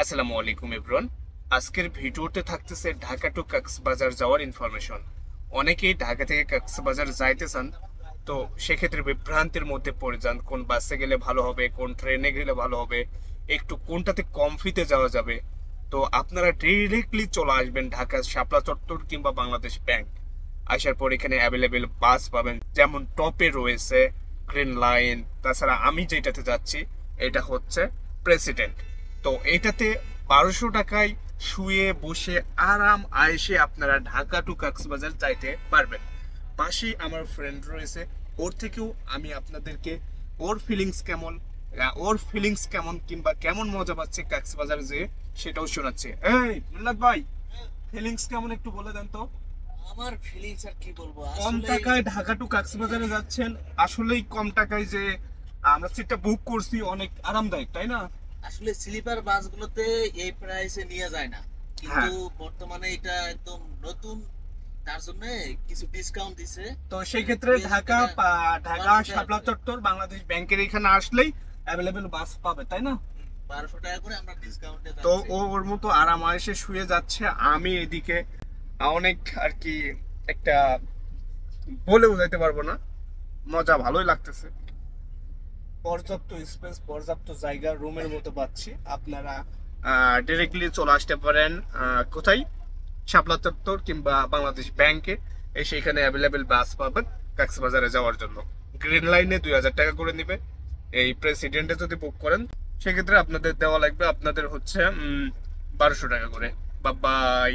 আসসালামু আলাইকুম এভরিওয়ান। আজকের ভিডিওতে থাকতেছে ঢাকা টু কক্সবাজার যাওয়ার ইনফরমেশন। অনেকেই ঢাকা থেকে কক্সবাজার যাইতে চান, তো সেক্ষেত্রে বিভ্রান্তির মধ্যে পড়ে যান কোন বাসে গেলে ভালো হবে, কোন ট্রেনে গেলে ভালো হবে, একটু কোনটাতে কম ফিতে যাওয়া যাবে। তো আপনারা ডিরেক্টলি চলে আসবেন ঢাকা শাপলা চত্বর কিংবা বাংলাদেশ ব্যাংক। আসার পর এখানে অ্যাভেলেবেল বাস পাবেন, যেমন টপে রয়েছে গ্রিন লাইন, তাছাড়া আমি যেটাতে যাচ্ছি এটা হচ্ছে প্রেসিডেন্ট। তো এটাতে 1200 টাকায় শুয়ে বসে আরাম আয়েসে আপনারা ঢাকা টু কক্সবাজার যাইতে পারবেন। পাশেই আমার ফ্রেন্ড রয়েছে, ওর থেকেও আমি আপনাদেরকে ওর ফিলিংস কেমন কিংবা কেমন মজা পাচ্ছে কক্সবাজার যে সেটাও শোনাচ্ছে। এই মিল্লাত ভাই, ফিলিংস কেমন একটু বলে দেন তো। আমার ফিলিংস আর কি বলবো কম আসলে। টাকায় ঢাকা টু কক্সবাজারে যাচ্ছেন, আসলেই কম টাকায় যে আমরা সিটটা বুক করছি অনেক আরামদায়ক, তাই না? আসলে স্লিপার বাসগুলোতে এই প্রাইসে নিয়ে যায় না, হ্যাঁ, কিন্তু বর্তমানে এটা একদম নতুন, তার জন্য কিছু ডিসকাউন্ট দিছে। তো সেই ক্ষেত্রে ঢাকা ঢাকা শাপলা চত্বর বাংলাদেশ ব্যাংকের এখানে আসলেই অ্যাভেলেবেল বাস পাবে, তাই না? 1200 টাকা করে আমরা ডিসকাউন্টে তো যাচ্ছি। ওর মতো আরাম আয়েসে শুয়ে যাচ্ছে, আমি এদিকে অনেক আর কি একটা বলে বোঝাইতে পারবো না, মজা ভালোই লাগতেছে। পর্যাপ্ত স্পেস, পর্যাপ্ত জায়গা রুমের মতো পাচ্ছি। আপনারা ডিরেক্টলি চলে আসতে পারেন কোথায়, শাপলা চত্বর কিংবা বাংলাদেশ ব্যাংকে এসে এখানে অ্যাভেলেবেল বাস পাবেন কক্সবাজারে যাওয়ার জন্য। গ্রিন লাইনে 2000 টাকা করে নিবে। এই প্রেসিডেন্টে যদি বুক করেন সেক্ষেত্রে আপনাদের দেওয়া লাগবে আপনাদের হচ্ছে 1200 টাকা করে। বাই।